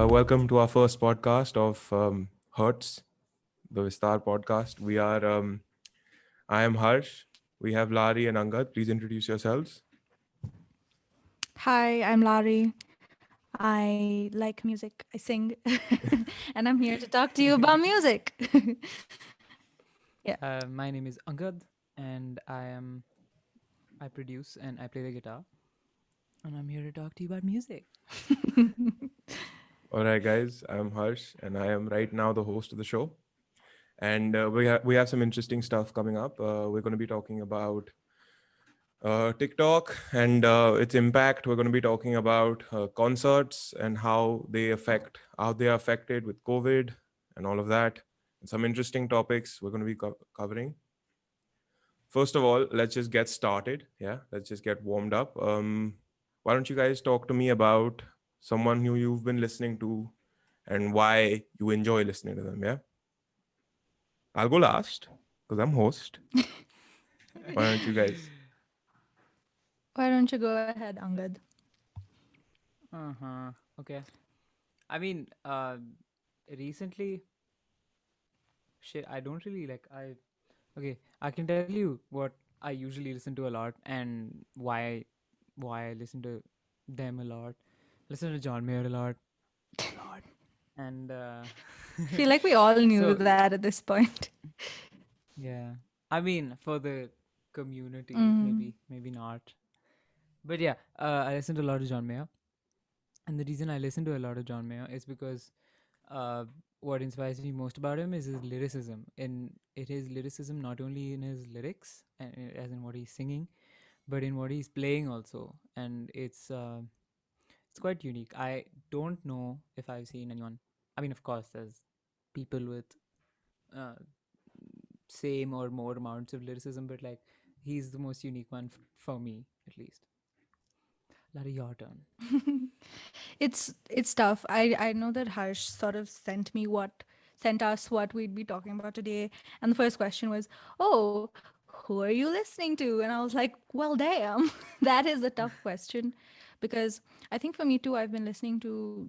Welcome to our first podcast of Hertz, the Vistar podcast. I am Harsh. We have Lari and Angad. Please introduce yourselves. Hi, I'm Lari. I like music. I sing. And I'm here to talk to you about music. Yeah. My name is Angad, and I produce and I play the guitar, and I'm here to talk to you about music. All right, guys. I am Harsh, and I am right now the host of the show. And we have some interesting stuff coming up. We're going to be talking about TikTok and its impact. We're going to be talking about concerts and how they are affected with COVID and all of that. And some interesting topics we're going to be covering. First of all, let's just get started. Yeah, let's just get warmed up. Why don't you guys talk to me about someone who you've been listening to and why you enjoy listening to them? Yeah, I'll go last because I'm host. Why don't you guys? Why don't you go ahead, Angad? Okay. I mean, recently, shit. I don't really like. Okay. I can tell you what I usually listen to a lot and why I listen to them a lot. Listen to John Mayer a lot, and I feel like we all knew so that at this point. yeah. I mean, for the community, Mm. maybe not. But yeah, I listen to a lot of John Mayer, and the reason I listen to a lot of John Mayer is because uh, what inspires me most about him is his lyricism. In it is lyricism not only in his lyrics, and as in what he's singing, but in what he's playing also, and it's quite unique. I don't know if I've seen anyone. I mean, of course, there's people with uh, same or more amounts of lyricism, but like he's the most unique one for me, at least. Larry, your turn. It's tough. I know that Harsh sort of sent us what we'd be talking about today, and the first question was, "Oh, who are you listening to?" And I was like, "Well, damn, that is a tough question," because I think for me too, I've been listening to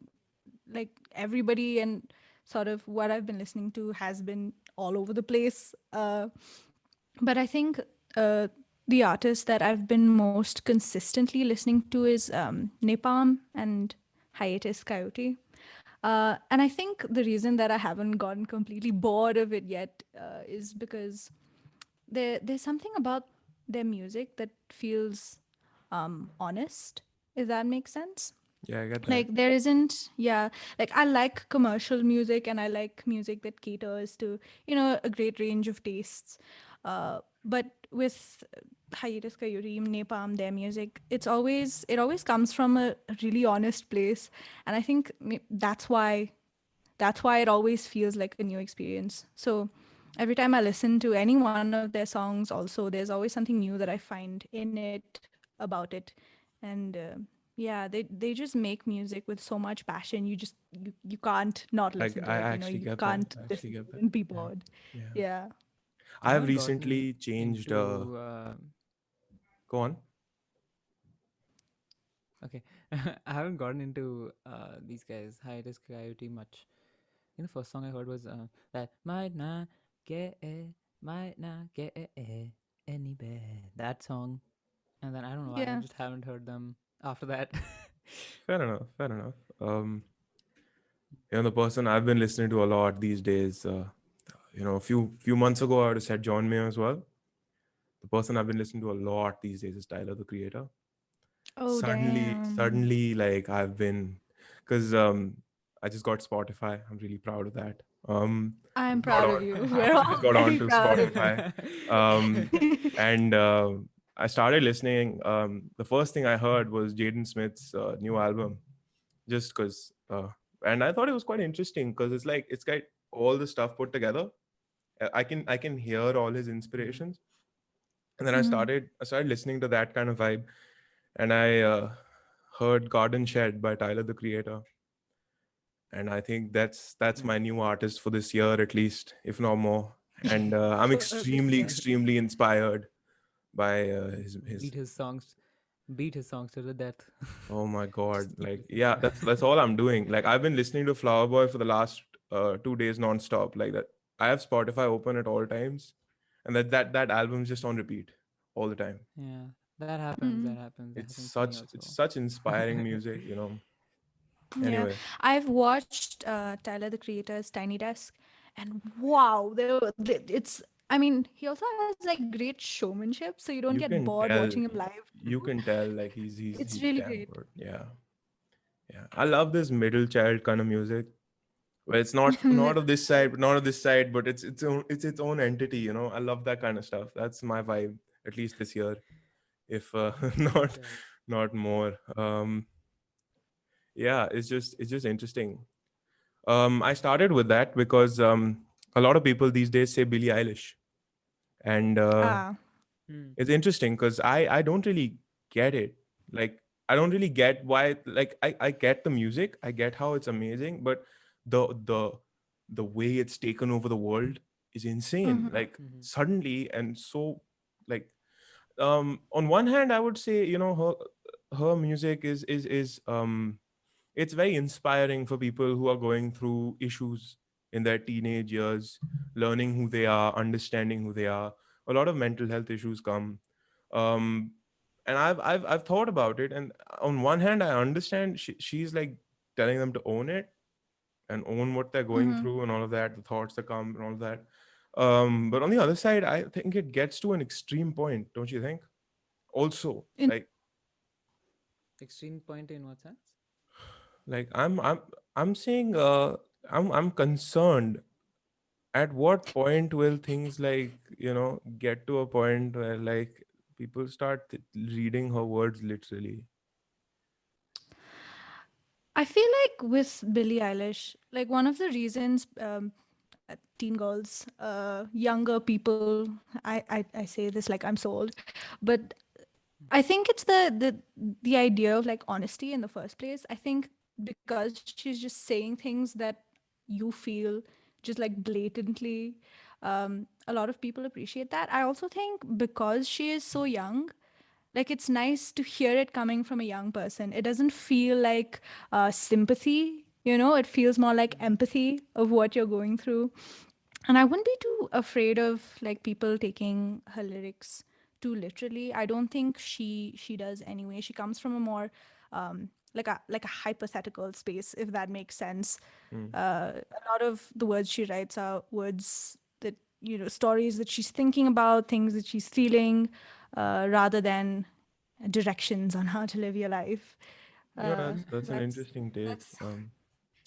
like everybody, and sort of what I've been listening to has been all over the place. But I think uh, the artist that I've been most consistently listening to is Napalm and Hiatus Coyote. And I think the reason that I haven't gotten completely bored of it yet is because there's something about their music that feels honest, if that makes sense. Yeah, I get that. Like there isn't, yeah, like I like commercial music and I like music that caters to, a great range of tastes. But with Hiatus Coyote, Napalm, their music, it always comes from a really honest place. And I think that's why it always feels like a new experience. So every time I listen to any one of their songs, also there's always something new that I find in it about it. And yeah, they just make music with so much passion. You can't not listen to I it. actually You get that. can't I actually listen get to it that. and be Yeah, bored. yeah. Yeah. I I have haven't gotten recently changed. into. Go on. Okay, I haven't gotten into these guys, Hiatus Coyote, much. The first song I heard was that might not get any better. That song, and then I don't know why I Yeah. just haven't heard them after that. Fair enough. Fair enough. The person I've been listening to a lot these days. A few months ago, I would have said John Mayer as well. The person I've been listening to a lot these days is Tyler, the Creator. Oh, damn. Suddenly, like I've been, because I just got Spotify. I'm really proud of that. I'm Just got proud of on. you. We're I all just got on very to proud of you. Spotify, um, and I started listening. The first thing I heard was Jaden Smith's new album, just because, and I thought it was quite interesting because it's got all the stuff put together. I can hear all his Mhm. inspirations, and then I Mhm. started I started listening to that kind of vibe, and I heard Garden Shed by Tyler the Creator, and I think that's my new artist for this year at least, if not more. And I'm For this extremely year. extremely inspired by Read his his songs. beat his songs to the death. Oh my god! Just keep Like, listening yeah, to that's all I'm doing. Like, I've been listening to Flower Boy for the last 2 days nonstop. Like that, I have Spotify open at all times, and that album's just on repeat all the time. Yeah, that happens. That Mm. happens. That It's happens to me such it's also. such inspiring music, you know. Yeah, Anyway, I've watched Tyler the Creator's Tiny Desk, and wow, it's. I mean, he also has like great showmanship, so you don't get you can bored watching tell, him live too. you can tell, like It's he's really damn great. good. Yeah, yeah. I love this middle child kind of music. Where it's not of this side, but not of this side, but it's its own entity. You know, I love that kind of stuff. That's my vibe, at least this year. If not Right. not more. Yeah, it's just interesting. I started with that because a lot of people these days say Billie Eilish, and Ah. Hmm. it's interesting because I don't really get it. Like, I don't really get why. Like, I get the music, I get how it's amazing, but the the the way it's taken over the world is insane. Mm-hmm. Like, Hmm. suddenly, and so, like, on one hand, I would say, her music is it's very inspiring for people who are going through issues in their teenage years, learning who they are, understanding who they are. A lot of mental health issues come, um and I've thought about it, and on one hand, I understand she's like telling them to own it and own what they're going Mm-hmm. through and all of that, the thoughts that come and all of that. But on the other side, I think it gets to an extreme point, don't you think? Also, In Extreme point in what sense? like I'm saying, I'm concerned. At what point will things, like, get to a point where, like, people start reading her words literally? I feel like with Billie Eilish, like one of the reasons teen girls, younger people, I say this like I'm so old, but I think it's the idea of like honesty in the first place. I think because she's just saying things that you feel just like blatantly, a lot of people appreciate that. I also think because she is so young, like it's nice to hear it coming from a young person. It doesn't feel like sympathy, it feels more like Hmm. empathy of what you're going through. And I wouldn't be too afraid of like people taking her lyrics too literally. I don't think she does anyway. She comes from a more like a hypothetical space, if that makes sense. Hmm. A lot of the words she writes are words that, stories that she's thinking about, things that she's feeling, rather than directions on how to live your life. Yeah, uh that's an that's interesting take. that's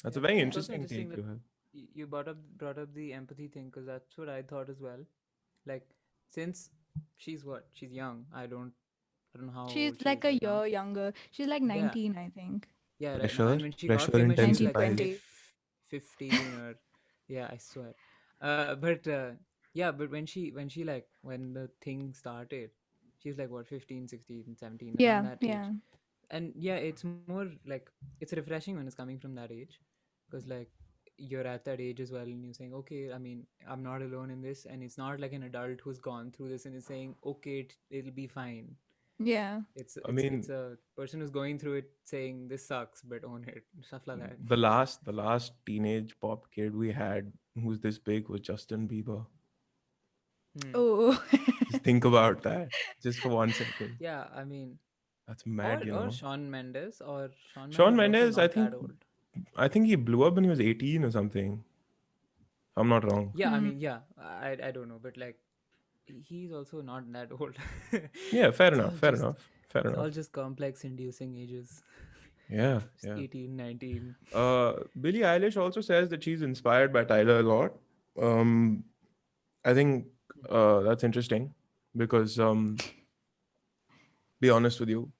That's a Yeah, very it's also interesting interesting take that you have. you brought up the empathy thing because that's what I thought as well. Like, since she's what? She's young. I don't know how she's old she like is a right now. year younger. She's like Yeah, 19, I think. yeah, right now. Pressure, And when she got pressure famous, she was like intensifies. 1920. 15 or yeah, I swear. But yeah, but when the thing started, she was like what 15, 16, 17 around Yeah, that age. yeah. And yeah, it's more like it's refreshing when it's coming from that age, because like you're at that age as well, and you're saying, okay, I mean, I'm not alone in this, and it's not like an adult who's gone through this and is saying, okay, it'll be fine. Yeah. It's I it's mean, it's a person who's going through it saying this sucks, but own it, stuff like that. the last teenage pop kid we had who's this big was Justin Bieber. Hmm. Oh. Just think about that, just for 1 second. Yeah, I mean, That's or mad, you or know. Shawn Mendes, or Shawn Shawn Mendes is also Mendes, I not think that old. I think he blew up when he was 18 or something. If I'm not wrong. Yeah, I Mm. mean, yeah, I don't know, but like he's also not that old. Yeah, fair it's enough, all fair just enough, fair it's all enough. just complex inducing ages. Yeah, Just yeah. 18, 19. Billie Eilish also says that she's inspired by Tyler a lot. Um, I think that's interesting because, be honest with you,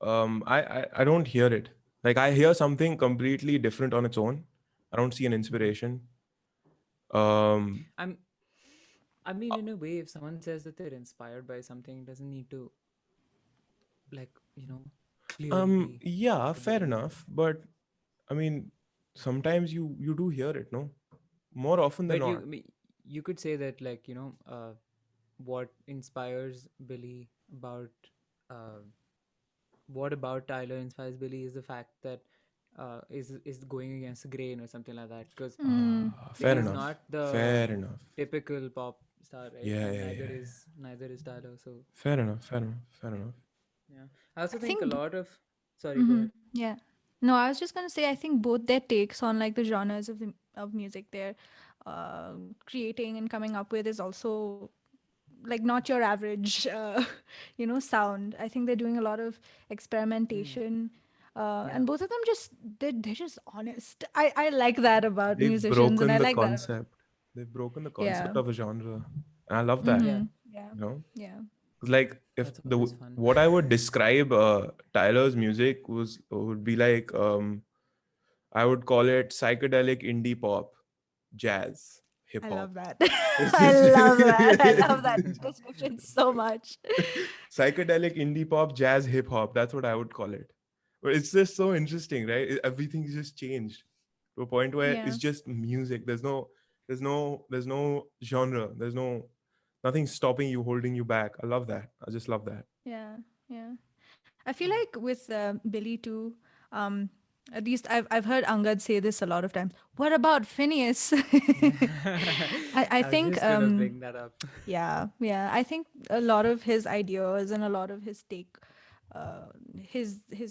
I don't hear it. Like, I hear something completely different on its own. I don't see an Hmm. inspiration. Um, I'm I mean, in a way, if someone says that they're inspired by something, it doesn't need to like clearly be yeah, what they're fair doing. enough. But I mean, sometimes you do hear it, no? More often than But not. you could say that like what inspires Billy about uh, what about Tyler inspires Billy is the fact that is going against the grain or something like that. Because Mm, Fair Billy is yeah. enough. not the Fair enough. typical pop star, right? Yeah, And yeah, yeah, yeah. neither is Tyler. So Fair enough. Fair enough. Fair enough. yeah, I also I think a think. lot of. Sorry, go Mm-hmm. ahead. Yeah. No, I was just gonna say I think both their takes on like the genres of music they're creating and coming up with is also like not your average sound. I think they're doing a lot of Hmm. experimentation, Yeah. and both of them just they're just honest. I like that about They've musicians, and broken I the like that. concept. They've broken the Yeah. concept of a genre, and I love that. Yeah. Mm-hmm. Yeah. You know, Yeah. 'Cause, like if That's the always fun. what I would describe Tyler's music would be like I would call it psychedelic indie pop, jazz, hip I hop. love that. It's I just love that. I love that description so much. psychedelic indie pop, jazz, hip hop. That's what I would call it. But it's just so interesting, right? Everything's just changed to a point where Yeah. it's just music. There's no genre. There's nothing stopping you, holding you back. I love that. I just love that. Yeah. Yeah. I feel like with Billy too. Um, at least I've heard Angad say this a lot of times. What about Phineas? I I was think just gonna bring that up. yeah, I think a lot of his ideas and a lot of his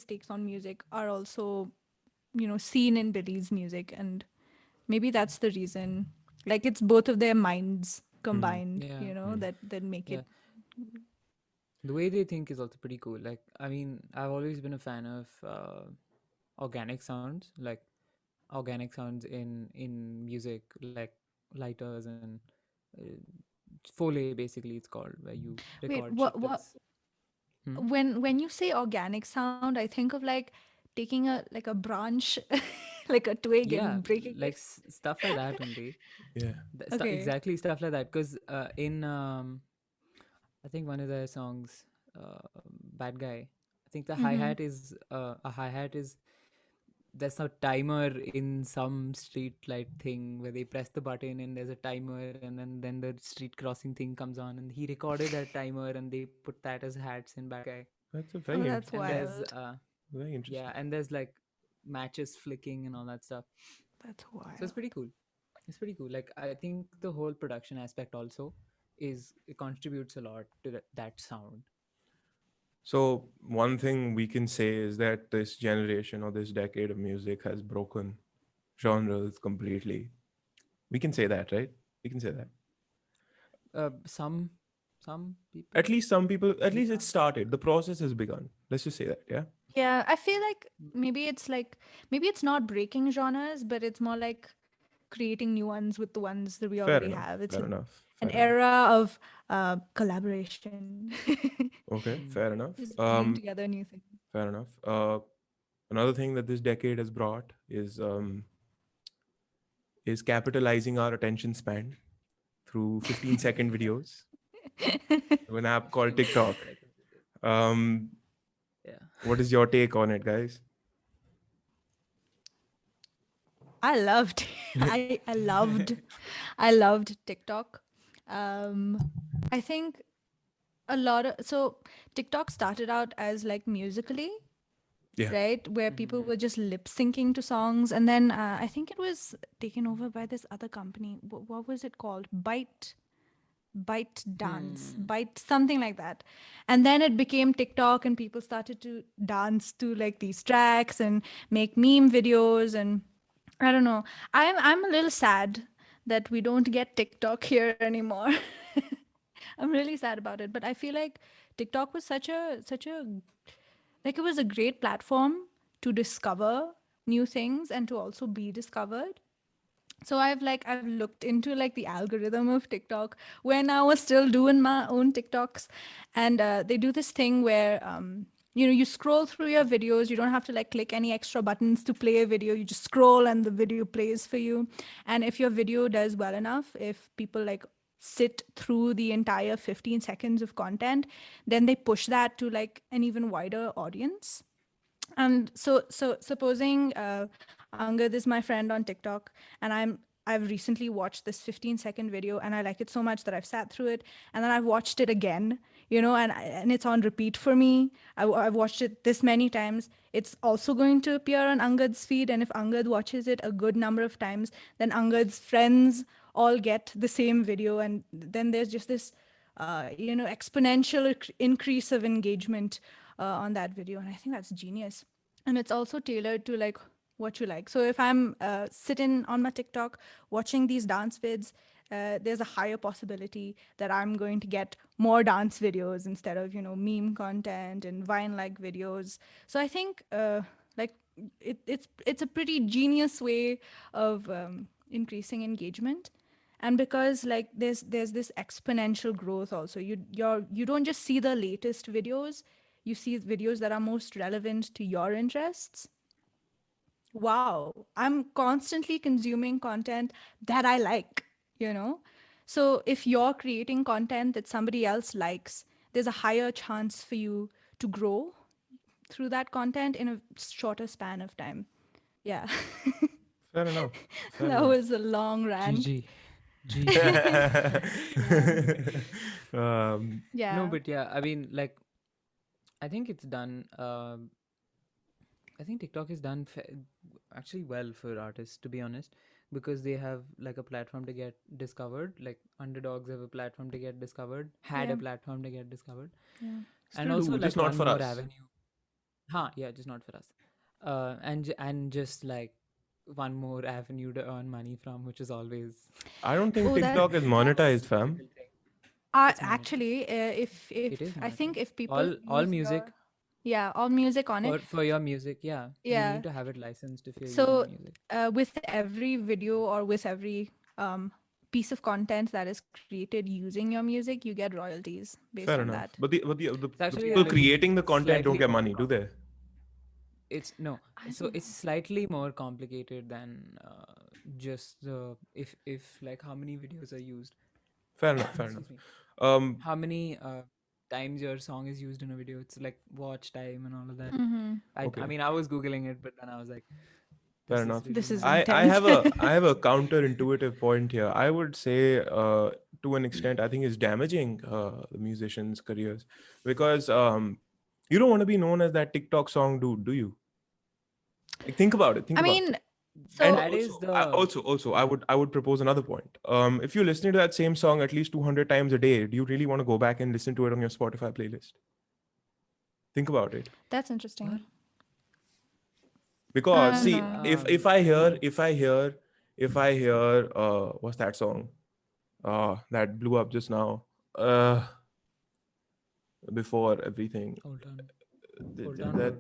takes on music are also seen in Billy's music, and maybe that's the reason. Like it's both of their minds Hmm. combined, Yeah. that make Yeah. it. The way they think is also pretty cool. Like, I mean, I've always been a fan of organic sounds, like organic sounds in music, like lighters and uh, foley. Basically, it's called where you Wait, record shit what that's. Hmm? when you say organic sound, I think of like taking a branch, like a twig, Yeah, and breaking like it. stuff like that only. Yeah. Okay. Exactly stuff like that. Because in I think one of their songs, "Bad Guy," I think the hi Mm-hmm. hat is a hi hat is there's a timer in some street light thing where they press the button and there's a timer, and then the street crossing thing comes on, and he recorded that timer and they put that as hats in Bad Guy. That's a Oh, very that's And there's wild. very yeah, interesting. and there's like matches flicking and all that stuff. That's So it's wild. pretty cool. It's pretty cool. Like I think the whole production aspect also is it contributes a lot to that sound. So one thing we can say is that this generation or this decade of music has broken genres completely. We can say that, right? We can say that. Some people. At least some people, at Yeah. least it started. The process has begun. Let's just say that, yeah? Yeah, I feel like maybe it's not breaking genres, but it's more like creating new ones with the ones that we Fair already enough. have. It's Fair enough. an Fair enough. era of collaboration, Okay, Mm. fair enough. just bringing together new things. Fair enough. Another thing that this decade has brought is capitalizing our attention span through 15-second videos through an app called 15 TikTok. seconds. Um, Yeah. what is your take on it, guys? I loved, I loved TikTok. Um, I think a lot of TikTok started out as like musically, Yeah. right, where people were just lip syncing to songs, and then I think it was taken over by this other company. What was it called? Byte dance, Hmm. Byte, something like that. And then it became TikTok, and people started to dance to like these tracks and make meme videos. And I don't know, I'm a little sad that we don't get TikTok here anymore. I'm really sad about it, but I feel like TikTok was such a like it was a great platform to discover new things and to also be discovered. So I've looked into like the algorithm of TikTok when I was still doing my own TikToks, and they do this thing where you scroll through your videos. You don't have to like click any extra buttons to play a video. You just scroll and the video plays for you. And if your video does well enough, if people like sit through the entire 15 seconds of content, then they push that to like an even wider audience. And so supposing Angad is my friend on TikTok, and I've recently watched this 15-second video and I like it so much that I've sat through it, and then I've watched it again and it's on repeat for me. I've watched it this many times. It's also going to appear on Angad's feed, and if Angad watches it a good number of times, then Angad's friends all get the same video, and then there's just this exponential increase of engagement on that video, and I think that's genius. And it's also tailored to like what you like. So if I'm sitting on my TikTok watching these dance vids, there's a higher possibility that I'm going to get more dance videos instead of meme content and Vine like videos. So I think like it's a pretty genius way of increasing engagement. And because like there's this exponential growth also, you don't just see the latest videos, you see videos that are most relevant to your interests. Wow, I'm constantly consuming content that I like, you know? So if you're creating content that somebody else likes, there's a higher chance for you to grow through that content in a shorter span of time. Yeah. Fair enough. Fair That enough. was a long rant. GG. GG. um, No, Yeah. but yeah, I mean, like, I think it's done. I think TikTok is done actually well for artists, to be honest, because they have like a platform to get discovered. Like underdogs have a platform to get discovered, had Yeah. a platform to get discovered, Yeah. and Still also do, just like not one for more us. avenue. Huh? Yeah, just not for us. And just like one more avenue to earn money from, which is always I don't think Oh, that TikTok is monetized, a fam. difficult thing. It's monetized. actually, if It is I think monetized. if people All use music all music on it, for your music, yeah, you yeah. need to have it licensed if you're using So music. with every video or with every piece of content that is created using your music, you get royalties based Fair on enough. that. It's The actually a people Yeah. little creating the content don't slightly get more money, do they? it's no I so don't it's know. slightly more complicated than just the if like how many videos are used. Fair enough. Fair enough. Excuse me. Um, How many times your song is used in a video? It's like watch time and all of that. Mm-hmm. I okay. mean, I was googling it, but then I was like, Fair this is enough. really This is mad. I intense. have a counterintuitive point here. I would say to an extent I think it's damaging the musicians' careers because you don't want to be known as that TikTok song dude, do you? Like think about it. Think I about it. mean, And so That is also I would propose another point. If you're listening to that same song at least 200 times a day, do you really want to go back and listen to it on your Spotify playlist? Think about it. that's interesting. what? Because I don't see, know. I mean, if I hear what's that song? That blew up just now. Uh Before everything. hold on, That bro.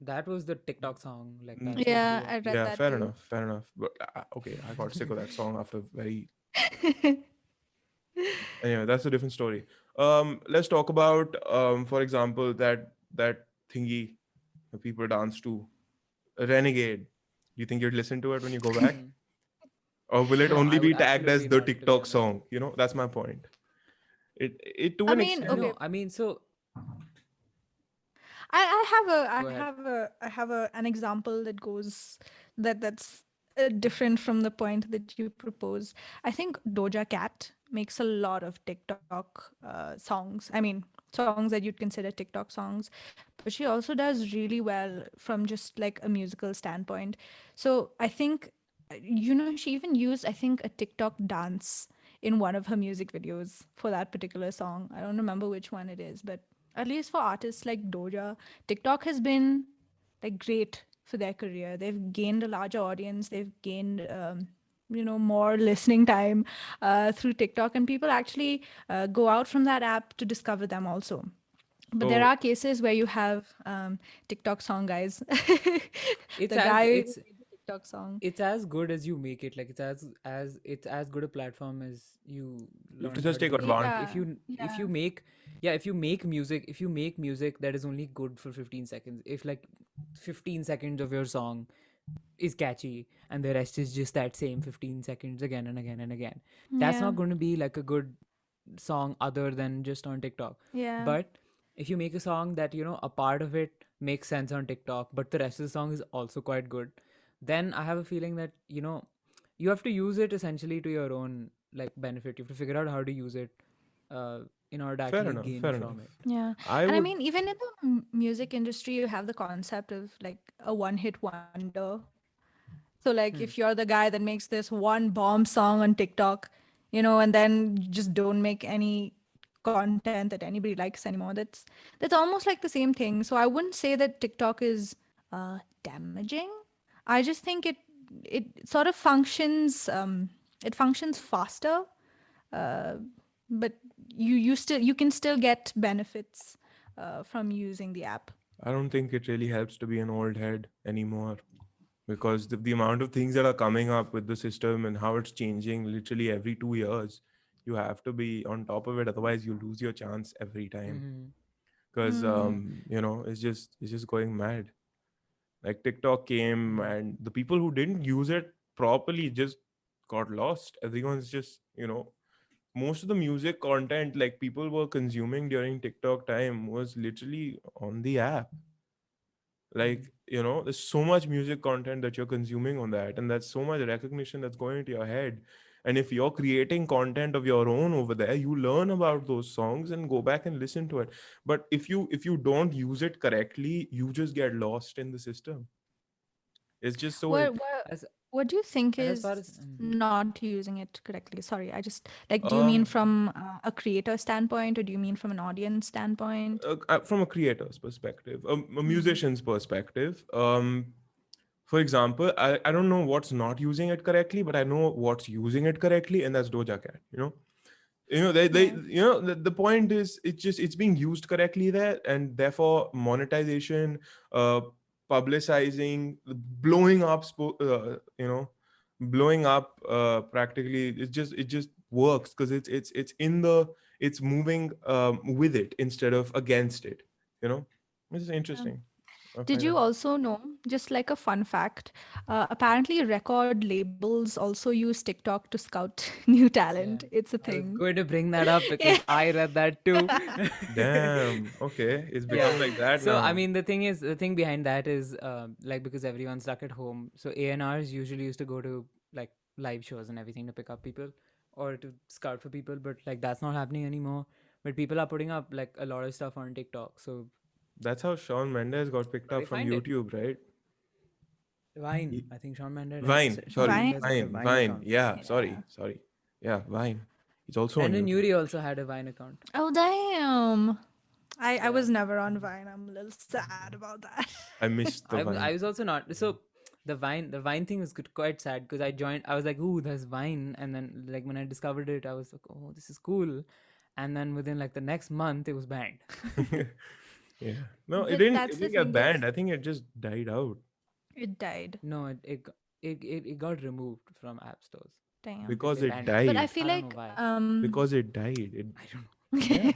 That was the TikTok song. Like mm, that's what Yeah, blew up. I read yeah, that fair too. enough, fair enough. But okay, I got sick of that song after very anyway, that's a different story. Let's talk about for example that thingy that people dance to. Renegade. Do you think you'd listen to it when you go back? Hmm. Or will it No, only I would be tagged as absolutely the not, to be TikTok honest. song? That's my point. It to I an mean, extent. okay, No, I mean, so go ahead. I have an example that goes that's different from the point that you proposed. I think Doja Cat makes a lot of TikTok songs. I mean, songs that you'd consider TikTok songs, but she also does really well from just like a musical standpoint. So I think she even used, I think, a TikTok dance in one of her music videos for that particular song. I don't remember which one it is, but at least for artists like Doja, TikTok has been like great for their career. They've gained a larger audience. They've gained more listening time through TikTok, and people actually go out from that app to discover them also. But there So are cases where you have TikTok song guys, It's the as guy who it's made the TikTok song. it's as good as you make it. Like it's as good a platform as you you have to learn how just to take use it. Like advantage. if you make yeah if you make music that is only good for 15 seconds, if like 15 seconds of your song is catchy and the rest is just that same 15 seconds again and again and again, that's Yeah, not going to be like a good song other than just on TikTok. yeah, But if you make a song that a part of it makes sense on TikTok, but the rest of the song is also quite good, then I have a feeling that you have to use it essentially to your own like benefit. You have to figure out how to use it uh, in order to Fair actually enough. gain Fair from enough. it. Yeah. I And I would. mean, even in the music industry, you have the concept of like a one-hit wonder. So, like, if Hmm. you're the guy that makes this one bomb song on TikTok, and then you just don't make any content that anybody likes anymore, that's almost like the same thing. So, I wouldn't say that TikTok is damaging. I just think it sort of functions. It functions faster, uh, but you can still get benefits from using the app. I don't think it really helps to be an old head anymore, because the amount of things that are coming up with the system and how it's changing literally every 2 years, you have to be on top of it. Otherwise, you lose your chance every time. Mm-hmm. Because Hmm. it's just going mad. Like TikTok came, Mm-hmm. and the people who didn't use it properly just got lost. Everyone's just most of the music content like people were consuming during TikTok time was literally on the app. Like, there's so much music content that you're consuming on that, and that's so much recognition that's going into your head. And if you're creating content of your own over there, you learn about those songs and go back and listen to it. But if you don't use it correctly, you just get lost in the system. It's just so What it what As what do you think and as is far as not using it correctly? Sorry, I just like. Do you mean um from a creator standpoint, or do you mean from an audience standpoint? from a creator's perspective, a Hmm. musician's perspective. For example, I don't know what's not using it correctly, but I know what's using it correctly, and that's Doja Cat. They Yeah. the point is, it's being used correctly there, and therefore monetization, uh publicizing, blowing up, blowing up, practically, it just works because it's moving with it instead of against it. This is Yeah. interesting. I Did find you that. also know, just like a fun fact, apparently record labels also use TikTok to scout new talent. yeah, It's a I was thing. going to bring that up Yeah. because I read that too. Damn. Okay, it's Yeah. become like that So I now. mean, the thing behind that is like because everyone's stuck at home, so A&Rs usually used to go to like live shows and everything to pick up people or to scout for people, but like that's not happening anymore. But people are putting up like a lot of stuff on TikTok. So That's how Shawn Mendes got picked but up I from find it YouTube, right? Vine. He- I think Shawn Mendes Vine. Shawn Sorry, Vine. Mendes had a Vine. Vine Vine. account. Yeah. Yeah. Sorry. Yeah, Vine. He's also on Brendan YouTube. Urie also had a Vine account. Oh, damn. I Yeah. was never on Vine. I'm a little sad about that. I missed the I Vine. was also not so the Vine thing was quite sad because I was like, ooh, there's Vine, and then like when I discovered it I was like, oh, this is cool, and then within like the next month it was banned. Yeah. No, it But didn't. It that's the didn't get thing. There's banned. I think it just died out it died. No, it got removed from app stores. Damn. Like because they it banned it. But I died. feel I don't know like why. Because it died. I don't know. Yeah.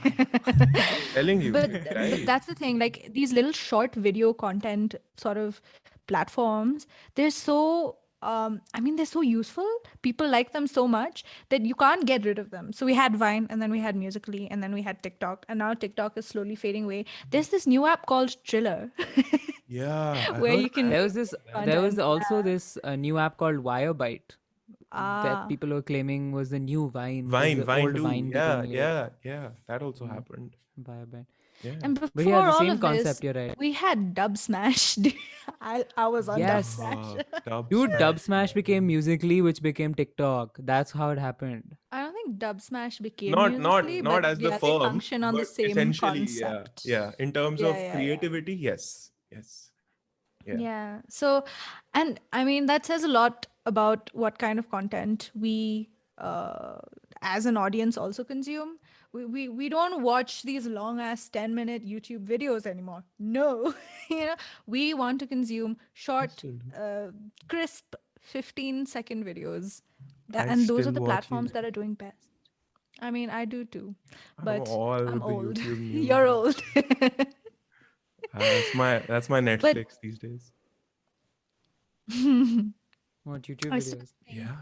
Telling you, but it but died. that's the thing, like these little short video content sort of platforms, they're so I mean they're so useful. People like them so much that you can't get rid of them. So we had Vine, and then we had Musically, and then we had TikTok, and now TikTok is slowly fading away. There's this new app called Triller Yeah, I where heard. you can There make was this. There was content. also this new app called Wirebyte that Ah. people were claiming was the new Vine because Vine, the Vine old too. Vine Yeah, became late. yeah, yeah. That also Mm, happened. Wirebyte. Yeah. And But yeah, before the all same of this, concept. You're right. we had Dub Smash. I was on Dub Yes. Smash. Dub Dude, Dub Smash. Smash became Musically, which became TikTok. That's how it happened. I don't think Dub Smash became Not Musically, not but not as the yeah, they firm, function on the but same essentially, yeah, concept. yeah. In terms Yeah, of yeah, yeah. creativity, yes, yes, yeah. Yeah. So, and I mean, that says a lot about what kind of content we, as an audience, also consume. We don't watch these long ass 10-minute YouTube videos anymore. No, we want to consume I short, still do. crisp 15-second videos. I And those are still the watch platforms that YouTube. are doing best. I mean, I do too, I'm but all I'm with the old. YouTube news. You're old. That's my But Netflix these days. What YouTube I still videos? think Yeah,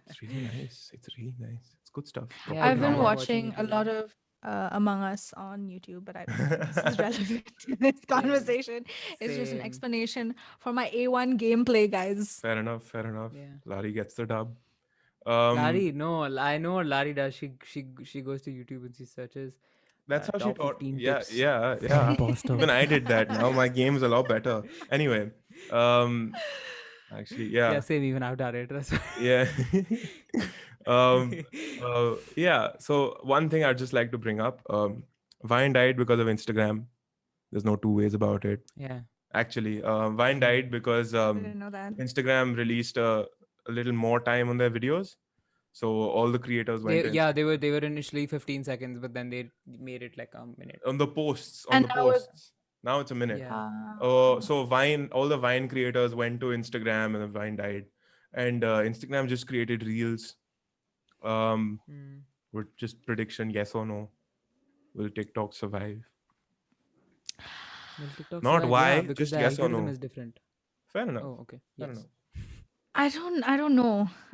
it's really nice. It's really nice. It's good stuff. Yeah, Proper I I've do been like drama. watching watching a YouTube lot videos. of Among Us on YouTube, but I don't think this is relevant to this Same. conversation. It's just an Same. explanation for my A1 gameplay, guys. Fair enough. Fair enough. Yeah. Lari gets the dub. Lari, no, I know what Lari does. She goes to YouTube and she searches That's how she top taught. 15 Yeah, tips yeah, for yeah. imposter. Even I did that. Now my game's a lot better. Anyway, um, actually, Yeah, yeah, same. Even I've done it. That's yeah, um, yeah. So one thing I'd just like to bring up, Vine died because of Instagram. There's no two ways about it. yeah. Actually, Vine Mm. died because I didn't know that. Instagram released a little more time on their videos. So all the creators went to They were initially 15 seconds, but then they made it like a minute. on the posts on And the now it, posts. Now it's a minute. Yeah. So Vine, all the Vine creators went to Instagram, and the Vine died, and Instagram just created reels. Um, Mm. with just prediction, yes or no, will TikTok survive? Will TikTok Not survive? Yeah, why, because just the yes or algorithm no. is different. Fair enough. Oh, okay. Fair Yes. enough.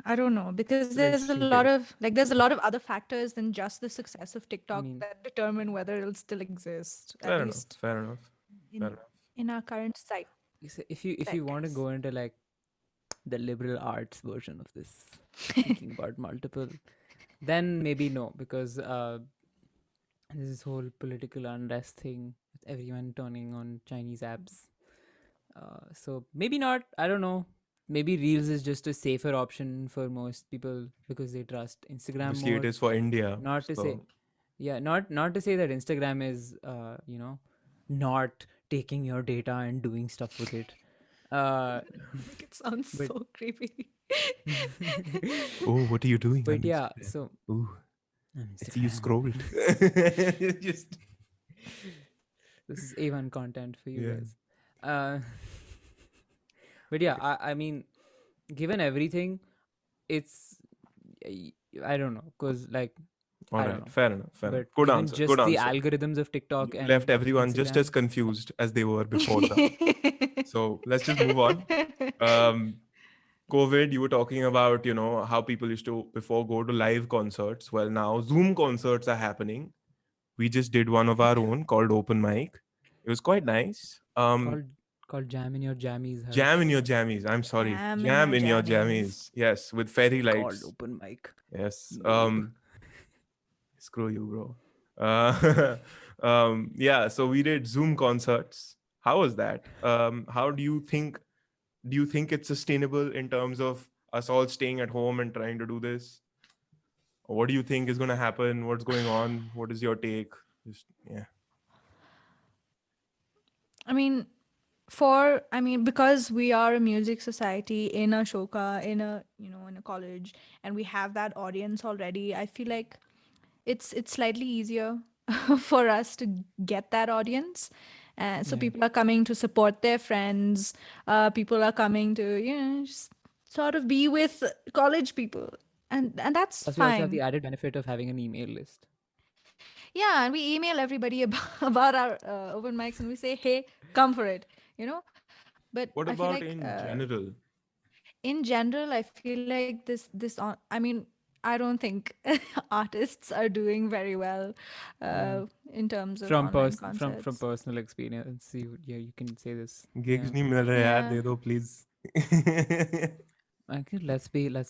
I don't know because It's an there's a interesting lot take. of there's a lot of other factors than just the success of I TikTok mean, that determine whether it'll still exist, at Fair enough. least Fair enough. in Fair enough. in our current if you want to zeitgeist. go into like the liberal arts version of this, thinking about multiple, then maybe no, because there's this whole political unrest thing with everyone turning on Chinese apps. So maybe not. I don't know. Maybe Reels is just a safer option for most people because they trust Instagram Obviously, it more. is for India. Not to say, So yeah, not to say that Instagram is, not taking your data and doing stuff with it. Uh, Like it sounds but so creepy. oh, what are you doing on but yeah, Instagram? so Ooh, on I see you Instagram, scrolled. Just this is A1 content for you yeah. guys. Uh, but yeah, I mean, given everything, it's I don't know, cause like All I don't right. know, Fair enough. Fair enough. but Good given answer. Good just the answer. algorithms of TikTok You left and everyone just as Instagram, confused as they were before that. So let's just move on. Um, COVID, you were talking about, how people used to before go to live concerts. Well, now Zoom concerts are happening. We just did one of our own called Open Mic. It was quite nice. called called Jam in Your Jammies, Jam Harsh. in your jammies. I'm sorry. Jam in Jam your in your jammies. jammies. Yes, with fairy Called lights. open mic, Yes. noob. Screw you, bro. Yeah, so we did Zoom concerts. How was that? How do you think it's sustainable in terms of us all staying at home and trying to do this? What do you think is going to happen? What's going on? What is your take? Just yeah. I mean, because we are a music society in a shoka, in a college, and we have that audience already, I feel like it's slightly easier for us to get that audience. So Yeah. people are coming to support their friends. People are coming to just sort of be with college people, and that's Plus, we also have the fine. added benefit of having an email list. Yeah, and we email everybody about our open mics, and we say, hey, come for it, you know. But What I feel about like in general? in general, I feel like I mean, I don't think artists are doing very well Mm. in terms of From online from concerts. personal experience, you can say this. Gigs Yeah. nahi mil rahe yaar, Yeah. de do please. I think let's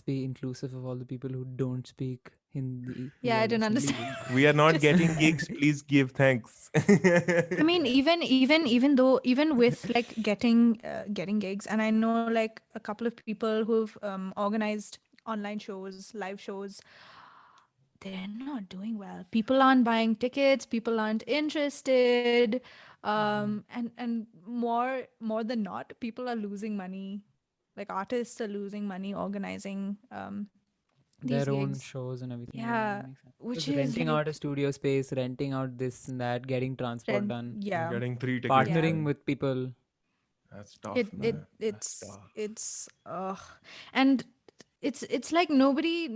be inclusive of all the people who don't speak Hindi who Yeah, I are don't listening. understand. We are not Just getting gigs. Please give thanks. I mean, even with like getting gigs, and I know like a couple of people who've organized online shows, live shows, they're not doing well. People aren't buying tickets, people aren't interested, Mm. and more than not, people are losing money. Like artists are losing money organizing these Their own gigs. shows and everything. Yeah, that Yeah, makes sense. which Because is renting out a like studio space, renting out this and that, getting transport rent. done, And Yeah, getting 3 tickets yeah. partnering then. with people. That's it tough, it man. That's it's tough. it's and it's like nobody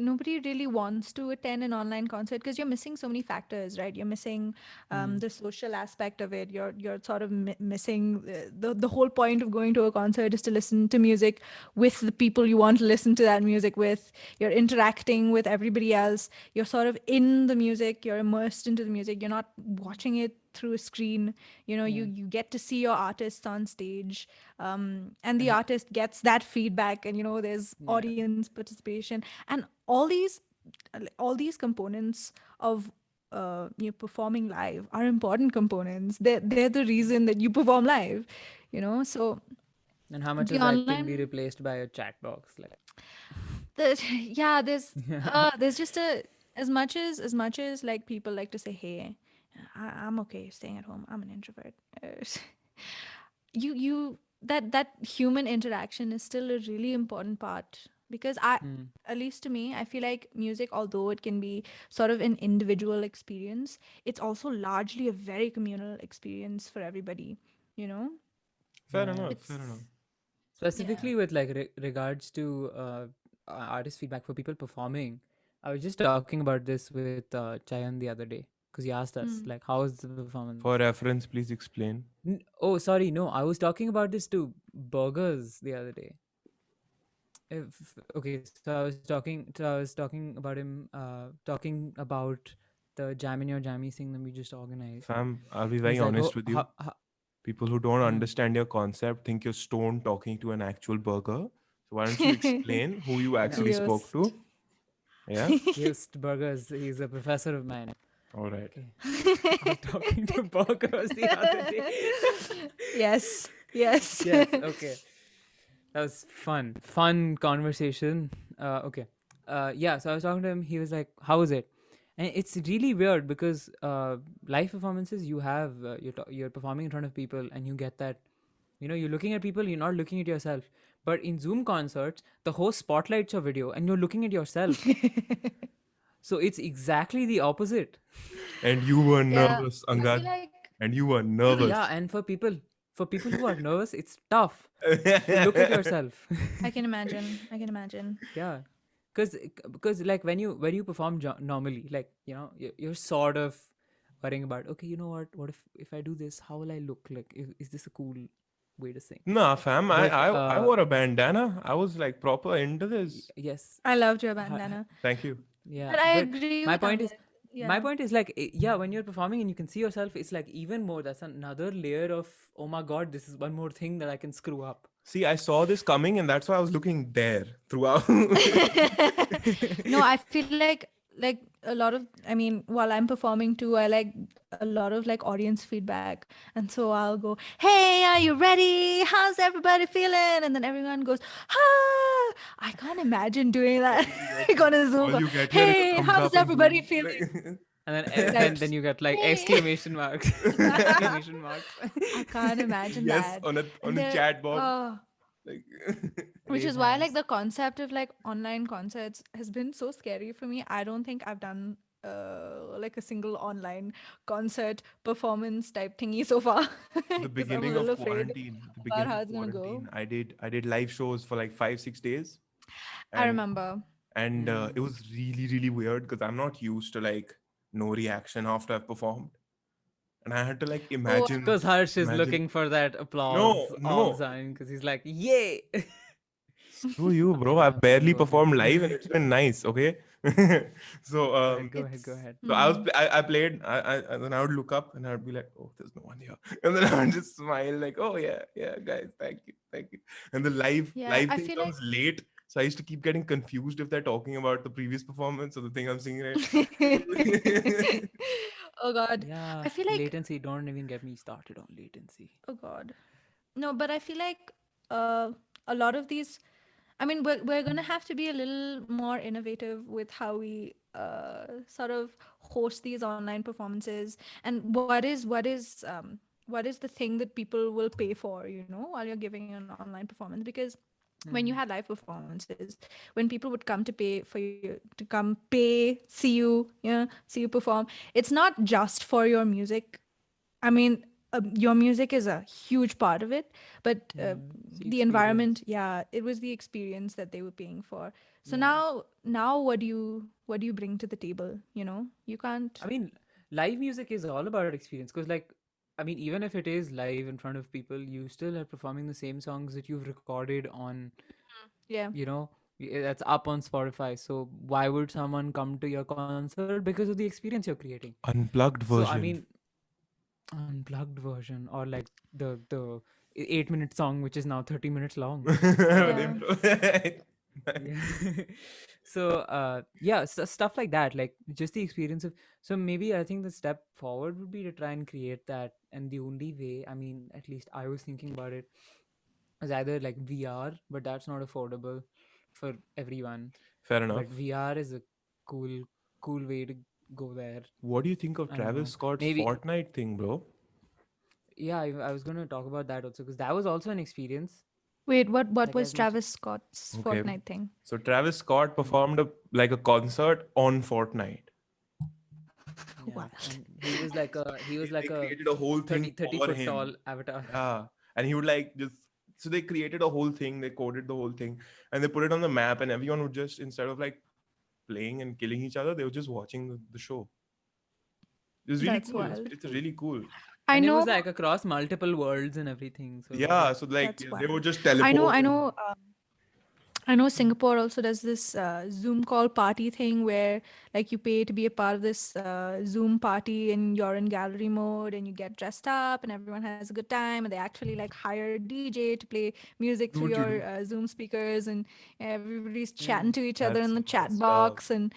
really wants to attend an online concert because you're missing so many factors, right? You're missing Mm. the social aspect of it. You're sort of missing the whole point of going to a concert is to listen to music with the people you want to listen to that music with. You're interacting with everybody else. You're sort of in the music. You're immersed into the music. You're not watching it through a screen. You get to see your artists on stage, and the artist gets that feedback, and there's Yeah. audience participation, and all these components of performing live are important components. They're the reason that you perform live. So And how much the of that can be online replaced by a chat box? Like, yeah, there's just a as much as like people like to say, hey, I'm okay staying at home, I'm an introvert. uh, you that human interaction is still a really important part, because hmm. at least to me, I feel like music, although it can be sort of an individual experience, it's also largely a very communal experience for everybody, you know Fair Yeah. enough. Fair enough. it's yeah. Specifically with like regards to artist feedback for people performing, I was just talking about this with Chayan the other day because he asked us Mm. like, "How was the performance?" For reference, please explain. Oh, sorry, no, I was talking about this to Burgers the other day. Okay, so I was talking about him, talking about the Jam in Your Jammies thing that we just organized. Fam, I'll be And very he's like, honest "Oh, with you. People who don't hmm. understand your concept think you're stone talking to an actual burger. So why don't you explain who you No, actually spoke Yost. to? Yeah. Yost Burgers. He's a professor of mine." All right. Okay. I was talking to Burgers the other day. Yes, yes. Yes, okay. That was fun. Fun conversation. Okay. Yeah, so I was talking to him. He was like, "How was it?" And it's really weird because live performances, you have you're performing in front of people, and you get that. You're looking at people. You're not looking at yourself. But in Zoom concerts, the host spotlights your video, and you're looking at yourself. So it's exactly the opposite. And you were Yeah, nervous, I feel Angad. like And you were Yeah, nervous. and for people who are nervous, it's tough to look at yourself. I can imagine. I can imagine. Yeah, because like when you perform normally, like you're sort of worrying about, okay, what if I do this, how will I look, like is this a cool way to sing? Nah, fam. I, But I I wore a bandana. I was like proper into this. yes, I loved your ha- bandana. Thank you. yeah, But I but agree my with point Angad. is my Yeah. point is like yeah, when you're performing and you can see yourself, it's like even more, that's another layer of, oh my god, this is one more thing that I can screw up. See, I saw this coming, and that's why I was looking there throughout. No, I feel like a lot of, I mean, while I'm performing too, I like a lot of like audience feedback. And so I'll go, hey, are you ready? How's everybody feeling? And then everyone goes, ah. I can't imagine doing all that you get, like on a Zoom. all you get here is a Hey, thumbs how's up in everybody Zoom. feeling? And then Like, then you get like hey. exclamation marks. Exclamation marks. I can't imagine Yes, that. on a And they're, chat box. oh, Like, which Raise is why like hands. the concept of like online concerts has been so scary for me. I don't think I've done like a single online concert performance type thingy so far, the because I'm a beginning little of afraid quarantine. At the about beginning how of it's gonna go. quarantine, I did live shows for like 5 6 days, I and remember. it was really really weird because I'm not used to like no reaction after I've performed, and I had to like Oh, Because Harsh is imagine. looking for that No, applause all the no. time because he's like, yay! Screw you, Okay, bro. my I've bad. barely Go ahead. performed live, and it's been nice. Okay. so Go ahead. um, Go ahead. Go it's ahead. so I was mm, I played. And then I would look up and I'd be like, oh, there's no one here, and then I would just smile like, oh yeah, yeah, guys, thank you, thank you. And the live yeah. live I thing feel comes late, so I used to keep getting confused if they're talking about the previous performance or the thing I'm singing right now. like, oh God, Yeah, I feel like, latency. Don't even get me started on latency. oh God, no, but I feel like a lot of these, I mean, we're gonna have to be a little more innovative with how we sort of host these online performances, and what is the thing that people will pay for, while you're giving an online performance. Because when you had Hmm. live performances, when people would come to pay for you to come pay, see you perform, it's not just for your music. I mean, your music is a huge part of it, but Yeah, it's the the environment, experience. yeah, it was the experience that they were paying for. So Yeah. now what do you bring to the table? You can't. I mean, live music is all about experience because, like, I mean, even if it is live in front of people, you still are performing the same songs that you've recorded on, Yeah, that's up on Spotify. So why would someone come to your concert? Because of the experience you're creating. Unplugged So I version. mean, unplugged version, or like the 8-minute song which is now 30 minutes long. Yeah. Yeah. So yeah, stuff like that, like just the experience of. So maybe I think the step forward would be to try and create that, and the only way, I mean, at least I was thinking about it, is either like VR, but that's not affordable for everyone. Fair enough. But VR is a cool way to go there. What do you think of I don't Travis know, Scott's maybe. Fortnite thing, bro? Yeah, I was going to talk about that also, because that was also an experience, Wait, what like was as much. Travis Scott's Okay. Fortnite thing? So Travis Scott performed like a concert on Fortnite. Yeah, Wild. and he was like They a created a whole thing 30 for foot him. tall avatar. Yeah. And he would like just, so they created a whole thing, they coded the whole thing, and they put it on the map, and everyone would just, instead of like playing and killing each other, they were just watching the show. It was really That's cool. wild. It's really cool. I And it know. was like across multiple worlds and everything, so it was Yeah. like. So like That's they would wild. just I know. teleport. I And, know. I know Singapore also does this Zoom call party thing where like you pay to be a part of this Zoom party and you're in gallery mode and you get dressed up and everyone has a good time and they actually like hire a DJ to play music through do what you your do. Zoom speakers and everybody's chatting Mm. to each other That's in the some other chat stuff. box and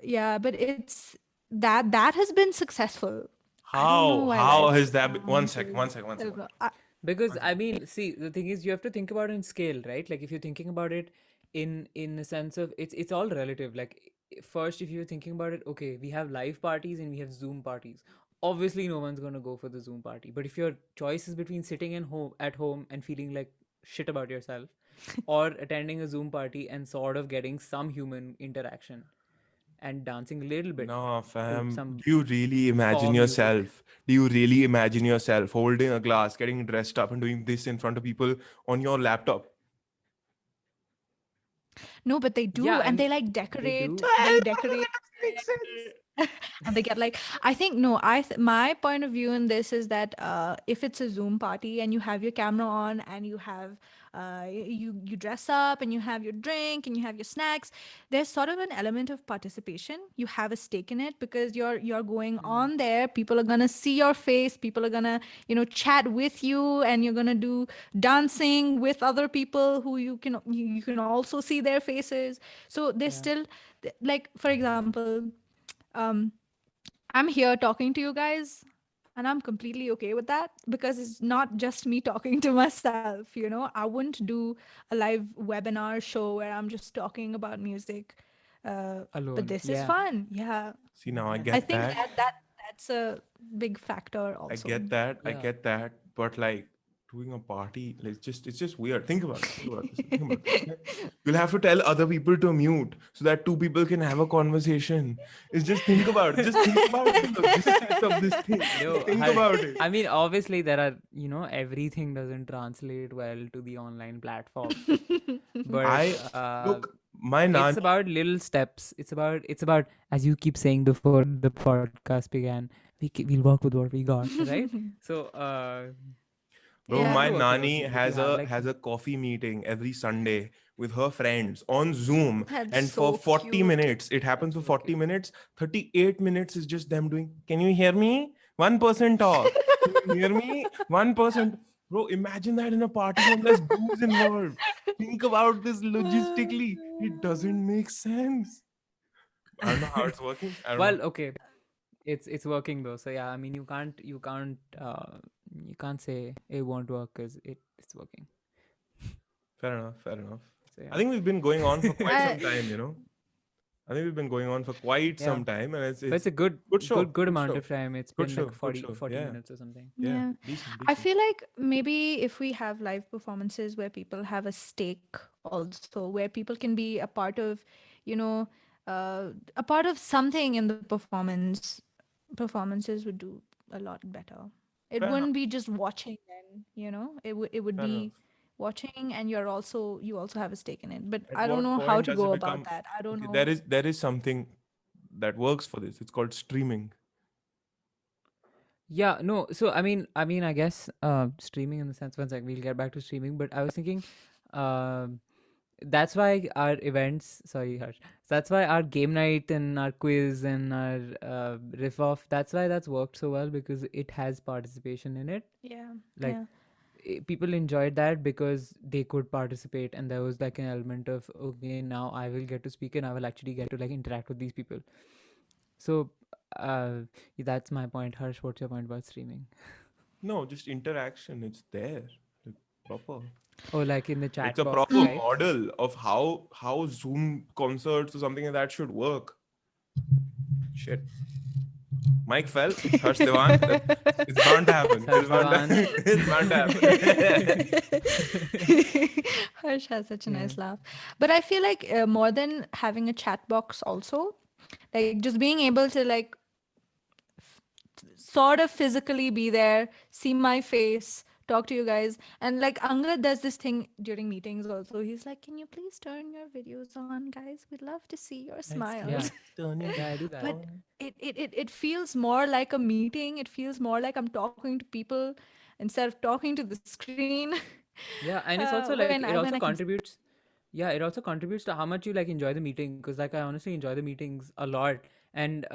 yeah, but it's that has been successful. I don't know why How live has that been? One second, one performances. second, one I second. don't know. I, Because One I second. mean, see, the thing is, you have to think about it in scale, right? Like if you're thinking about it in a sense of, it's all relative. Like first, if you're thinking about it, okay, we have live parties and we have Zoom parties. Obviously, no one's gonna go for the Zoom party. But if your choice is between sitting at home and feeling like shit about yourself, or attending a Zoom party and sort of getting some human interaction and dancing a little bit No, to fam. some Do you really imagine fog music. yourself? Do you really imagine yourself holding a glass, getting dressed up, and doing this in front of people on your laptop? no, but they Yeah, do, I and they mean, like they decorate. do. They That decorate doesn't make sense. and they get like I think no my point of view in this is that if it's a Zoom party and you have your camera on and you have you dress up and you have your drink and you have your snacks, there's sort of an element of participation. You have a stake in it because you're going Mm, on there, people are gonna see your face, people are gonna chat with you, and you're gonna do dancing with other people who you can also see their faces. So there's yeah. still like for example, um I'm here talking to you guys, and I'm completely okay with that because it's not just me talking to myself, I wouldn't do a live webinar show where I'm just talking about music. But Alone. this is Yeah. fun. Yeah. See, now I Yeah. I get think that. that's a big factor I also. get that. I Yeah. get that. But like doing a party, like it's just weird. Think about it. Think about this. Think about this. Okay? You'll have to tell other people to mute so that two people can have a conversation. It's just think about it. Just think about the logistics of this thing. Just No, think about it. I mean, obviously there are, everything doesn't translate well to the online platform, but I look, my it's nan. about little steps. It's about, as you keep saying before the podcast began, we'll work with what we got, right? So, Bro, you have Yeah, to my work with what nanny what you have. Like, has a coffee meeting every Sunday with her friends on Zoom, that's and for so 40 cute. minutes, it happens that's for so 40 cute. minutes. 38 minutes is just them doing, "Can you hear me? One person talk. Can you hear me? One person." Bro, imagine that in a party and there's booze involved. Think about this logistically. It doesn't make sense. I don't know how it's working. I don't know. Well, okay, it's working though. So yeah, I mean, you can't say it won't work because it's working. Fair enough. Fair enough. So I yeah, think we've been going on for quite I some time. I think we've been going on for quite yeah. some time, and But it's it's a good good show, good good amount show, of time. It's good been show, like good 40 show. 40 Yeah, minutes or something. yeah, Yeah. decent, I decent. feel like maybe if we have live performances where people have a stake also, where people can be you know, a part of something in the performances would do a lot better. It Fair enough. wouldn't be just watching then, it would Fair enough. be watching and you also have a stake in it. But At I don't what know how point to does it go about become that. I don't okay? know. There is something that works for this. It's called streaming. Yeah, no. So I mean, I guess streaming in the sense, one sec, we'll get back to streaming. But I was thinking, um that's why our events, sorry Harsh, that's why our game night and our quiz and our riff off, that's why that's worked so well, because it has participation in it. Yeah. Like Yeah. people enjoyed that because they could participate, and there was like an element of, okay, now I will get to speak and I will actually get to like interact with these people. So uh that's my point. Harsh, what's your point about streaming? No, just interaction. It's there. Like, proper. Oh, like in the It's chat a box proper type. model of how Zoom concerts or something like that should work. Shit. Mike fell. It's Harsh Devan. It's bound to happen. Harsh It's bound to, Devan. it's bound to happen. Harsh has such a Yeah. nice laugh. But I feel like more than having a chat box, also, like just being able to like sort of physically be there, see my face, talk to you guys. And like Angad does this thing during meetings also. He's like, can you please turn your videos on, guys? We'd love to see your Yeah. smiles. Yeah, I do that. But it feels more like a meeting. It feels more like I'm talking to people instead of talking to the screen. Yeah, and it's also like it When also I can. contributes. Yeah, it also contributes to how much you like enjoy the meeting, because like I honestly enjoy the meetings a lot, and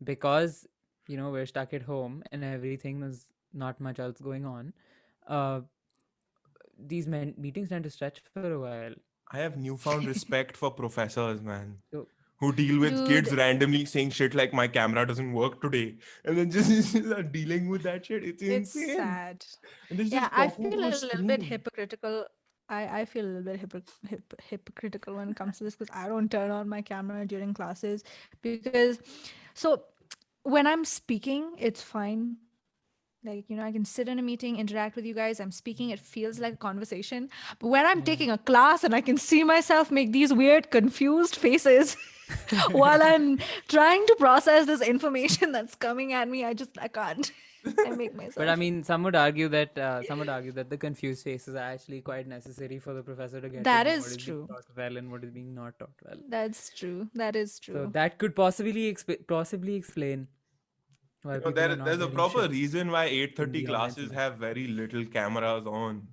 because we're stuck at home and everything, there's not much else going on. Uh, these meetings tend to stretch for a while. I have newfound respect for professors, man, So who deal with kids Dude, randomly saying shit like my camera doesn't work today, and then just are dealing with that shit. It's it's insane. sad. And they're Yeah, just I talking feel to a a little bit screen. hypocritical. I feel a little bit hypocritical when it comes to this because I don't turn on my camera during classes because so when I'm speaking, it's fine. Like, I can sit in a meeting, interact with you guys. I'm speaking, it feels like a conversation. But when I'm yeah. taking a class and I can see myself make these weird, confused faces while I'm trying to process this information that's coming at me, I can't. I make But I myself. mean, some would argue that the confused faces are actually quite necessary for the professor to get to That know what is is being true. taught well and what is being not taught well. That's true. That is So true. that could possibly explain why people are not There's a getting proper shit reason why in 8:30 the online classes semester. have very little cameras on.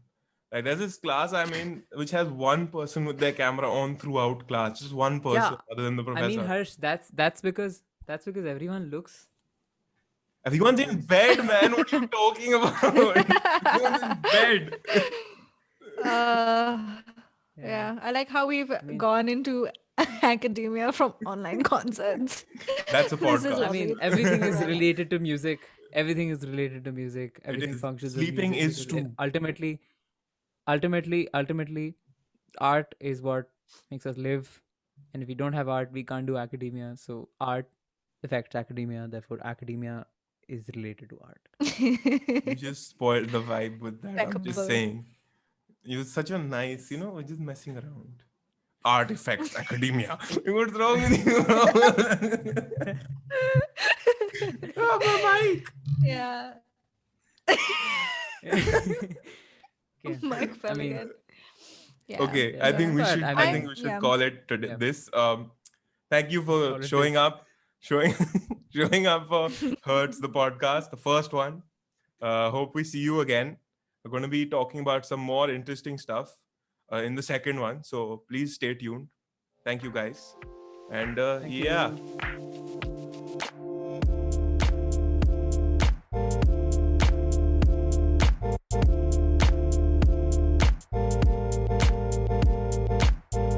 Like there's this class I'm in which has one person with their camera on throughout class, just one Yeah, person other than the I mean, professor. Harsh, that's because everyone looks Everyone's in confused. bed, man. What are you talking about? Everyone's in bed. uh, Yeah, yeah, I like how we've I mean, gone into academia from online concerts. That's a This is I podcast. lovely. mean, It's everything is right. related to music. Everything is related to music. It Everything is. functions as Sleeping music is because too. ultimately, art is what makes us live. And if we don't have art, we can't do academia. So art affects academia. Therefore, academia is related to art. You just spoiled the vibe with that. I'm just Impeccable. saying. You're such a nice, we're just messing around. Artifacts academia. What's wrong with you? Oh, my mic. Yeah. Okay. Mike I fell mean, again. Yeah. Okay, yeah, I that's think Yeah. we what should. I I mean. think we should Yeah. call it today. Yeah, This. Thank you for call it showing this. up, showing showing up for Hertz the podcast, the first one. Hope we see you again. We're going to be talking about some more interesting stuff in the second one. So please stay tuned. Thank you guys, and Thank yeah. you.